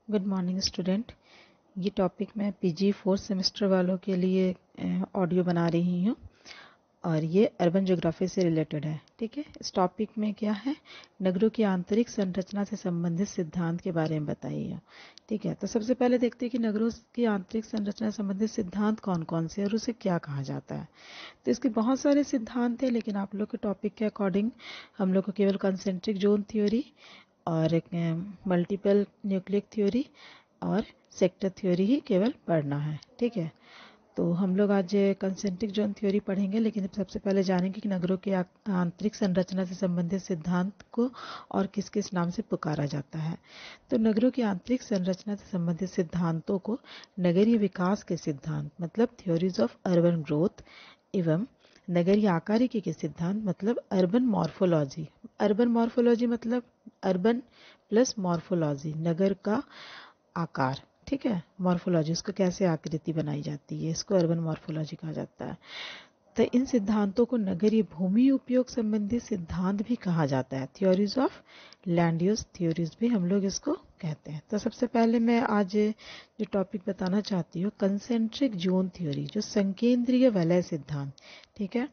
Good morning student. ये topic मैं PG 4th semester वालों के लिए ऑडियो बना रही हूँ और ये अर्बन ज्योग्राफी से रिलेटेड है। ठीक है, इस टॉपिक में क्या है, नगरों की आंतरिक संरचना से संबंधित सिद्धांत के बारे में बताइए। ठीक है, तो सबसे पहले देखते हैं कि नगरों की आंतरिक संरचना से संबंधित सिद्धांत कौन कौन से और उसे क्या कहा जाता है। तो इसके बहुत सारे सिद्धांत हैं, लेकिन आप लोग के टॉपिक के अकॉर्डिंग हम लोग को केवल कंसेंट्रिक जोन थ्योरी और मल्टीपल न्यूक्लिक थ्योरी और सेक्टर थ्योरी ही केवल पढ़ना है। ठीक है, तो हम लोग आज कंसेंट्रिक जोन थ्योरी पढ़ेंगे, लेकिन सबसे पहले जानेंगे कि नगरों की आंतरिक संरचना से संबंधित सिद्धांत को और किस किस नाम से पुकारा जाता है। तो नगरों की आंतरिक संरचना से संबंधित सिद्धांतों को नगरीय विकास के सिद्धांत मतलब थ्योरीज ऑफ अर्बन ग्रोथ एवं नगरीय आकारिकी के सिद्धांत मतलब अर्बन मॉर्फोलॉजी। अर्बन मॉर्फोलॉजी मतलब अर्बन प्लस मॉर्फोलॉजी, नगर का आकार। ठीक है, मॉर्फोलॉजी, उसको कैसे आकृति बनाई जाती है, इसको अर्बन मॉर्फोलॉजी कहा जाता है। तो इन सिद्धांतों को नगरीय भूमि उपयोग संबंधी सिद्धांत भी कहा जाता है, theories of land use theories भी हम लोग इसको कहते हैं। तो सबसे पहले मैं आज जो टॉपिक बताना चाहती हूँ, कंसेंट्रिक जोन थ्योरी, जो संकेंद्रीय वलय सिद्धांत। ठीक है,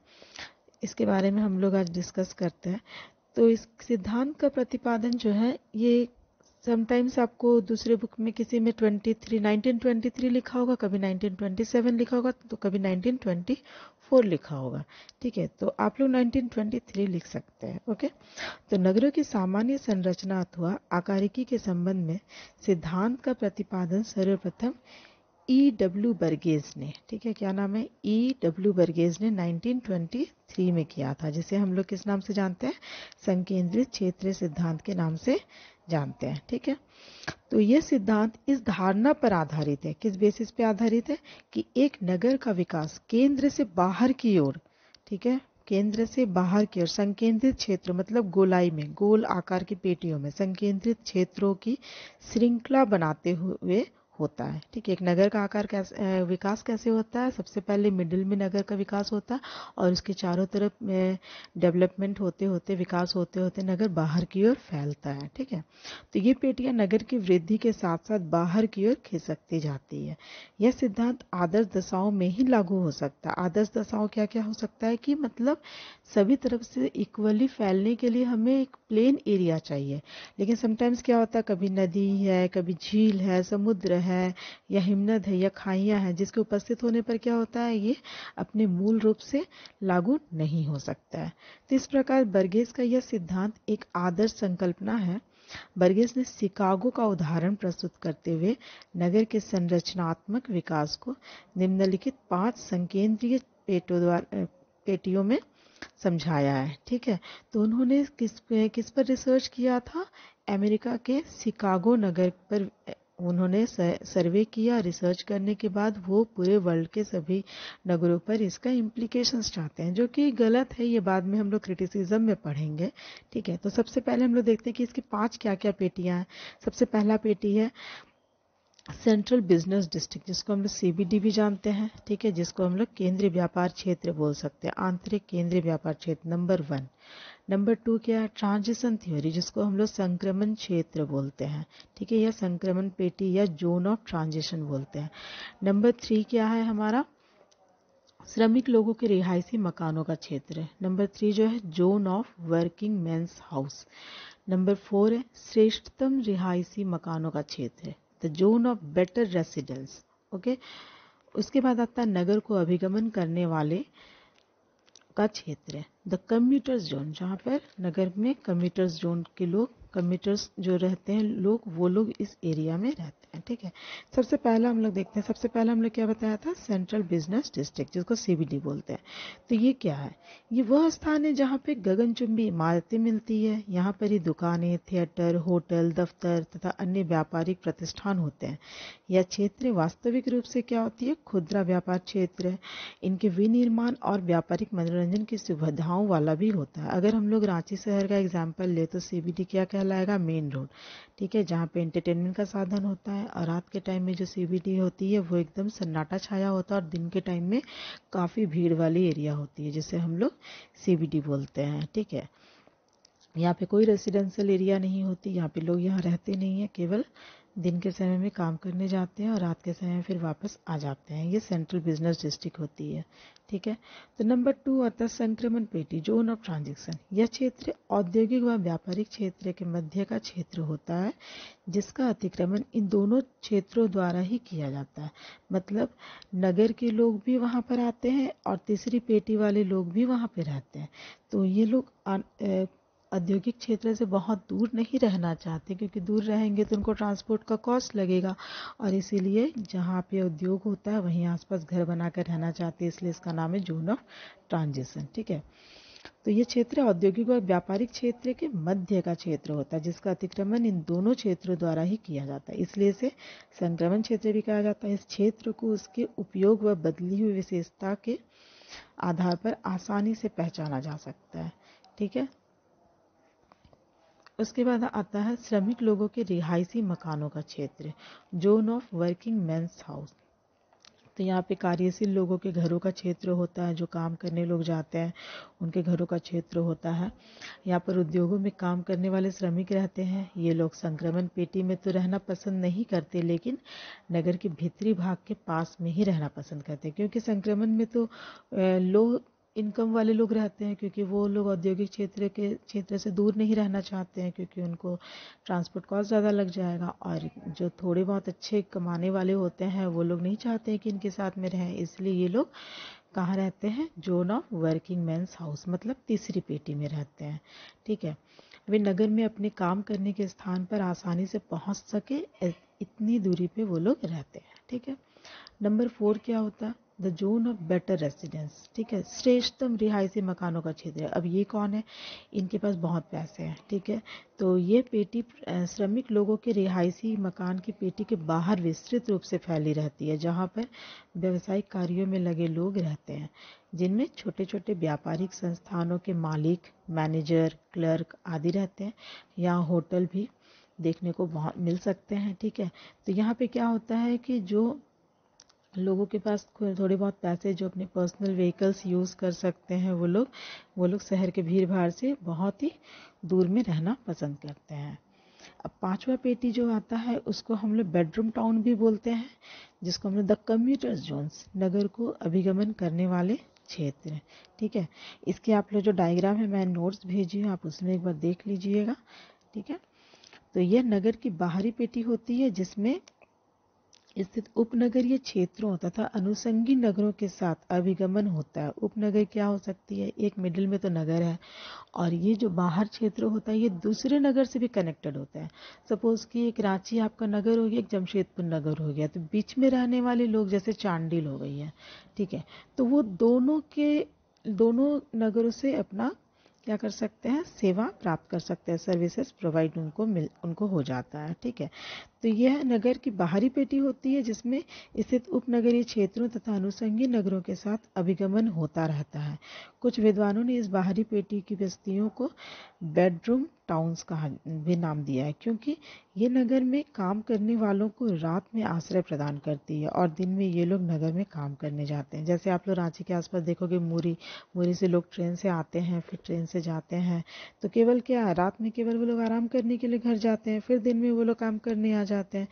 इसके बारे में हम लोग आज डिस्कस करते हैं। तो इस सिद्धांत का प्रतिपादन जो है, ये समटाइम्स आपको दूसरे बुक में किसी में 1923 लिखा होगा, कभी 1927 लिखा होगा, तो कभी 1924 लिखा होगा। ठीक है, तो आप लोग 1923 लिख सकते हैं। ओके, तो नगरों की सामान्य संरचना अथवा आकारिकी के संबंध में सिद्धांत का प्रतिपादन सर्वप्रथम E.W. बर्गेज ने, ठीक है, क्या नाम है, E.W. बर्गेज ने 1923 में किया था, जिसे हम लोग किस नाम से जानते हैं, संकेंद्रित क्षेत्रीय सिद्धांत के नाम से जानते हैं। ठीक है, तो यह सिद्धांत इस धारणा पर आधारित है, किस बेसिस पे आधारित है, कि एक नगर का विकास केंद्र से बाहर की ओर, ठीक है, केंद्र से बाहर की ओर संकेंद्रित क्षेत्र मतलब गोलाई में, गोल आकार की पेटियों में संकेंद्रित क्षेत्रों की श्रृंखला बनाते हुए होता है। ठीक है, एक नगर का आकार कैसे विकास कैसे होता है, सबसे पहले मिडिल में नगर का विकास होता है और उसके चारों तरफ डेवलपमेंट होते होते, विकास होते होते नगर बाहर की ओर फैलता है। ठीक है, तो ये पेटियां नगर की वृद्धि के साथ साथ बाहर की ओर खिसकती जाती है। यह सिद्धांत आदर्श दशाओं में ही लागू हो सकता है। आदर्श दशाओं क्या क्या हो सकता है, कि मतलब सभी तरफ से इक्वली फैलने के लिए हमें एक प्लेन एरिया चाहिए, लेकिन समटाइम्स क्या होता है, कभी नदी है, कभी झील है, समुद्र है, या हिमनद है, या खाइयाँ हैं, जिसके उपस्थित होने पर क्या होता है, ये अपने मूल रूप से लागू नहीं हो सकता है। तो इस प्रकार बर्गेस का यह सिद्धांत एक आदर्श संकल्पना है। बर्गेस ने शिकागो का उदाहरण प्रस्तुत करते हुए नगर के संरचनात्मक विकास को निम्नलिखित 5 संकेंद्रीय पेटियों में समझाया है। ठीक है, तो उन्होंने किस पर रिसर्च किया था, अमेरिका के शिकागो नगर पर उन्होंने सर्वे किया। रिसर्च करने के बाद वो पूरे वर्ल्ड के सभी नगरों पर इसका इम्प्लीकेशंस चाहते हैं, जो कि गलत है, ये बाद में हम लोग क्रिटिसिज्म में पढ़ेंगे। ठीक है, तो सबसे पहले हम लोग देखते हैं कि इसकी 5 क्या क्या पेटियां हैं। सबसे पहला पेटी है सेंट्रल बिजनेस डिस्ट्रिक्ट, जिसको हम लोग सीबीडी भी जानते हैं। ठीक है, जिसको हम लोग केंद्रीय व्यापार क्षेत्र बोल सकते हैं, आंतरिक केंद्रीय व्यापार क्षेत्र, नंबर 1। नंबर 2 क्या है, ट्रांजिशन थ्योरी, जिसको हम लोग संक्रमण क्षेत्र बोलते हैं। ठीक है, या संक्रमण पेटी या जोन ऑफ ट्रांजिशन बोलते हैं। नंबर 3 क्या है हमारा, श्रमिक लोगों के रिहायशी मकानों का क्षेत्र। नंबर 3 जो है zone of working men's house. Number 4 है श्रेष्ठतम रिहायशी मकानों का क्षेत्र, the zone of better residence. Okay, उसके बाद आता है नगर को अभिगमन करने वाले का क्षेत्र, द कम्यूटर्स जोन, जहाँ पर नगर में कम्यूटर्स जोन के लोग, कम्यूटर्स जो रहते हैं लोग, वो लोग इस एरिया में रहते हैं। ठीक है, सबसे पहला हम लोग देखते हैं, सबसे पहला हम लोग क्या बताया था, सेंट्रल बिजनेस डिस्ट्रिक्ट, जिसको सीबीडी बोलते हैं। तो ये क्या है, ये वह स्थान है जहाँ पे गगनचुंबी इमारतें मिलती है। यहाँ पर ही दुकानें, थिएटर, होटल, दफ्तर तथा अन्य व्यापारिक प्रतिष्ठान होते हैं। यह क्षेत्र वास्तविक रूप से क्या होती है, खुदरा व्यापार क्षेत्र है। इनके विनिर्माण और व्यापारिक मनोरंजन की सुविधाओं वाला भी होता है। अगर हम लोग रांची शहर का एग्जाम्पल ले तो सीबीडी क्या कहलाएगा, मेन रोड। ठीक है, जहाँ पे एंटरटेनमेंट का साधन होता है, और रात के टाइम में जो सीबीडी होती है वो एकदम सन्नाटा छाया होता है, और दिन के टाइम में काफ़ी भीड़ वाली एरिया होती है, जिसे हम लोग सीबीडी बोलते हैं। ठीक है, यहाँ पे कोई रेसिडेंशियल एरिया नहीं होती, यहाँ पे लोग यहाँ रहते नहीं हैं, केवल दिन के समय में काम करने जाते हैं और रात के समय में फिर वापस आ जाते हैं। ये सेंट्रल बिजनेस डिस्ट्रिक्ट होती है, ठीक है। तो नंबर 2 आता है संक्रमण पेटी, जोन ऑफ ट्रांजिशन। यह क्षेत्र औद्योगिक व व्यापारिक क्षेत्र के मध्य का क्षेत्र होता है, जिसका अतिक्रमण इन दोनों क्षेत्रों द्वारा ही किया जाता है। मतलब नगर के लोग भी वहाँ पर आते हैं और तीसरी पेटी वाले लोग भी वहाँ पर रहते हैं। तो ये लोग औद्योगिक क्षेत्र से बहुत दूर नहीं रहना चाहते, क्योंकि दूर रहेंगे तो उनको ट्रांसपोर्ट का कॉस्ट लगेगा, और इसीलिए जहाँ पे उद्योग होता है वहीं आसपास घर बनाकर रहना चाहते हैं, इसलिए इसका नाम है जोन ऑफ ट्रांजिशन, ठीक है। तो ये क्षेत्र औद्योगिक और व्यापारिक क्षेत्र के मध्य का क्षेत्र होता है, जिसका अतिक्रमण इन दोनों क्षेत्रों द्वारा ही किया जाता है, इसलिए इसे संक्रमण क्षेत्र भी कहा जाता है। इस क्षेत्र को उसके उपयोग व बदली हुई विशेषता के आधार पर आसानी से पहचाना जा सकता है, ठीक है। उसके बाद आता है श्रमिक लोगों के रिहायशी मकानों का क्षेत्र, zone of working men's house. तो यहाँ पे कार्यशील लोगों के घरों का क्षेत्र होता है, जो काम करने लोग जाते हैं उनके घरों का क्षेत्र होता है। यहाँ पर उद्योगों में काम करने वाले श्रमिक रहते हैं। ये लोग संक्रमण पेटी में तो रहना पसंद नहीं करते, लेकिन नगर के भीतरी भाग के पास में ही रहना पसंद करते हैं, क्योंकि संक्रमण में तो लो इनकम वाले लोग रहते हैं, क्योंकि वो लोग औद्योगिक क्षेत्र से दूर नहीं रहना चाहते हैं, क्योंकि उनको ट्रांसपोर्ट कॉस्ट ज़्यादा लग जाएगा। और जो थोड़े बहुत अच्छे कमाने वाले होते हैं वो लोग नहीं चाहते हैं कि इनके साथ में रहें, इसलिए ये लोग कहाँ रहते हैं, zone of working man's house, मतलब तीसरी पेटी में रहते हैं, ठीक है। वे नगर में अपने काम करने के स्थान पर आसानी से पहुंच सके इतनी दूरी पे वो लोग रहते हैं, ठीक है। नंबर 4 क्या होता है, the zone of better residence, ठीक है, श्रेष्ठतम रिहायशी मकानों का क्षेत्र है। अब ये कौन है, इनके पास बहुत पैसे हैं, ठीक है। तो ये पेटी श्रमिक लोगों के रिहायशी मकान की पेटी के बाहर विस्तृत रूप से फैली रहती है, जहाँ पर व्यावसायिक कार्यों में लगे लोग रहते हैं, जिनमें छोटे छोटे व्यापारिक संस्थानों के मालिक, मैनेजर, क्लर्क आदि रहते हैं। यहाँ होटल भी देखने को बहुत मिल सकते हैं, ठीक है। तो यहाँ पे क्या होता है कि जो लोगों के पास थोड़े बहुत पैसे, जो अपने पर्सनल व्हीकल्स यूज़ कर सकते हैं, वो लोग शहर के भीड़ भाड़ से बहुत ही दूर में रहना पसंद करते हैं। अब 5वां पेटी जो आता है उसको हम लोग बेडरूम टाउन भी बोलते हैं, जिसको हम लोग द कम्यूटर्स जोन्स, नगर को अभिगमन करने वाले क्षेत्र, ठीक है। इसके आप लोग जो डायग्राम है मैं नोट्स भेजी हूँ, आप उसमें एक बार देख लीजिएगा, ठीक है। तो यह नगर की बाहरी पेटी होती है, जिसमें स्थित उपनगरीय क्षेत्रों तथा अनुषंगी नगरों के साथ अभिगमन होता है। उपनगर क्या हो सकती है, एक मिडिल में तो नगर है, और ये जो बाहर क्षेत्र होता है ये दूसरे नगर से भी कनेक्टेड होता है। सपोज कि एक रांची आपका नगर हो गया, एक जमशेदपुर नगर हो गया, तो बीच में रहने वाले लोग जैसे चांडिल हो गई है, ठीक है, तो वो दोनों नगरों से अपना क्या कर सकते हैं, सेवा प्राप्त कर सकते हैं, सर्विसेज प्रोवाइड उनको हो जाता है, ठीक है। तो यह नगर की बाहरी पेटी होती है, जिसमें स्थित उपनगरीय क्षेत्रों तथा अनुषंगी नगरों के साथ अभिगमन होता रहता है। कुछ विद्वानों ने इस बाहरी पेटी की बस्तियों को बेडरूम टाउन्स का भी नाम दिया है, क्योंकि ये नगर में काम करने वालों को रात में आश्रय प्रदान करती है और दिन में ये लोग नगर में काम करने जाते हैं। जैसे आप लोग रांची के आसपास देखोगे, मुरी से लोग ट्रेन से आते हैं, फिर ट्रेन से जाते हैं, तो केवल क्या, रात में केवल वो लोग आराम करने के लिए घर जाते हैं, फिर दिन में वो लोग काम करने आ जाते हैं।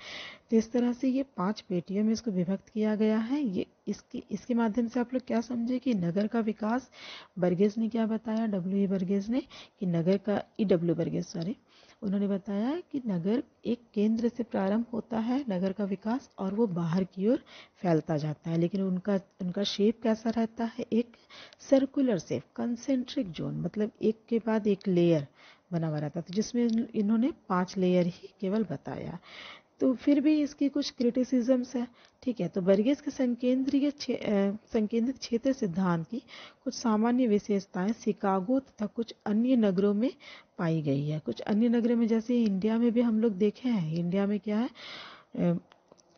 तो इस तरह से ये 5 पेटियों में इसको विभक्त किया गया है। ये इसके माध्यम से आप लोग क्या समझे कि नगर का विकास, बर्गेस ने क्या बताया, डब्ल्यू ई बर्गेस ने, कि नगर का डब्ल्यू बर्गेस सॉरी, उन्होंने बताया कि नगर एक केंद्र से प्रारंभ होता है, नगर का विकास, और वो बाहर की ओर फैलता जाता है, लेकिन उनका शेप कैसा रहता है, एक सर्कुलर शेप, कंसेंट्रिक जोन, मतलब एक के बाद एक लेयर बना हुआ रहता था, जिसमें इन्होंने 5 लेयर ही केवल बताया। तो फिर भी इसकी कुछ क्रिटिसिज्म्स है, ठीक है। तो बर्गेस के संकेंद्रित क्षेत्र सिद्धांत की कुछ सामान्य विशेषताएं शिकागो तथा कुछ अन्य नगरों में पाई गई है। कुछ अन्य नगरों में, जैसे इंडिया में भी हम लोग देखे हैं, इंडिया में क्या है,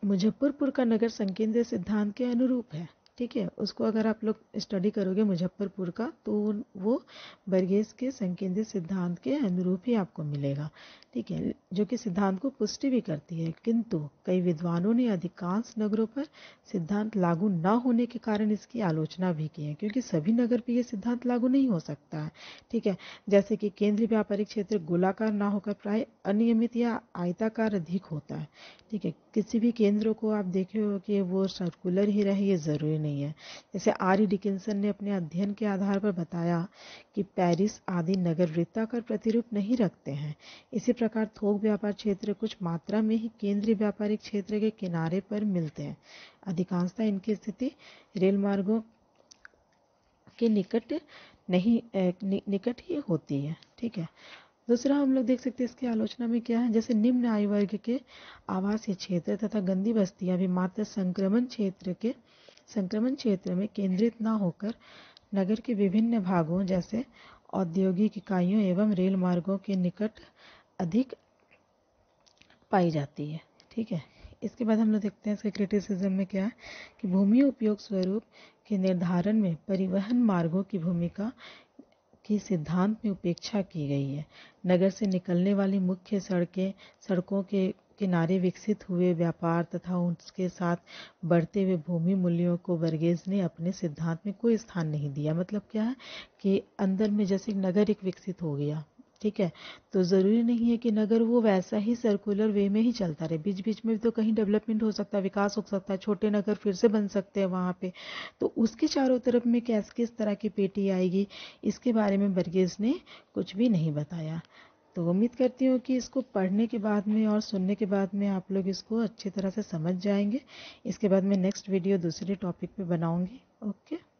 मुजफ्फरपुर का नगर संकेंद्रित सिद्धांत के अनुरूप है, ठीक है। उसको अगर आप लोग स्टडी करोगे मुजफ्फरपुर का, तो वो बर्गेस के संकेंद्रित सिद्धांत के अनुरूप ही आपको मिलेगा, ठीक है, जो कि सिद्धांत को पुष्टि भी करती है। किंतु कई विद्वानों ने अधिकांश नगरों पर सिद्धांत लागू न होने के कारण इसकी आलोचना भी की है, क्योंकि सभी नगर पर यह सिद्धांत लागू नहीं हो सकता है। ठीक है, जैसे कि केंद्रीय व्यापारिक क्षेत्र गोलाकार ना होकर प्राय अनियमित या आयताकार अधिक होता है। ठीक है, किसी भी केंद्र को आप देखे हो कि वो सर्कुलर ही रहे, ये ज़रूरी नहीं है। जैसे आर डिकिंसन ने अपने अध्ययन के आधार पर बताया कि पेरिस आदि नगर वृत्ताकार प्रतिरूप नहीं रखते हैं। इसी प्रकार थोक व्यापार क्षेत्र कुछ मात्रा में ही केंद्रीय व्यापारिक क्षेत्र के किनारे पर मिलते हैं। अधिकांशतः इनकी स्थिति रेल मार्गों के निकट ही होती है। ठीक है, दूसरा हम लोग देख सकते हैं इसकी आलोचना में क्या है, जैसे निम्न आयु वर्ग के आवासीय क्षेत्र तथा गंदी बस्तियां भी मात्र संक्रमण क्षेत्र में केंद्रित न होकर नगर के विभिन्न भागों जैसे औद्योगिक इकाइयों एवं रेल मार्गों के निकट अधिक पाई जाती है। ठीक है, इसके बाद हम लोग देखते हैं इसके क्रिटिसिज्म में क्या है कि भूमि उपयोग स्वरूप के निर्धारण में परिवहन मार्गों की भूमिका की सिद्धांत में उपेक्षा की गई है। नगर से निकलने वाली मुख्य सड़कों के किनारे विकसित हुए व्यापार तथा उसके साथ बढ़ते हुए भूमि मूल्यों को बर्गेस ने अपने सिद्धांत में कोई स्थान नहीं दिया। मतलब क्या है कि अंदर में जैसे नगर एक विकसित हो गया, ठीक है, तो ज़रूरी नहीं है कि नगर वो वैसा ही सर्कुलर वे में ही चलता रहे। बीच बीच में भी तो कहीं डेवलपमेंट हो सकता है, विकास हो सकता है, छोटे नगर फिर से बन सकते हैं वहाँ पे। तो उसके चारों तरफ में किस तरह की पेटी आएगी, इसके बारे में बर्गेस ने कुछ भी नहीं बताया। तो उम्मीद करती हूँ कि इसको पढ़ने के बाद में और सुनने के बाद में आप लोग इसको अच्छी तरह से समझ जाएंगे। इसके बाद मैं नेक्स्ट वीडियो दूसरे टॉपिक पे बनाऊँगी। ओके।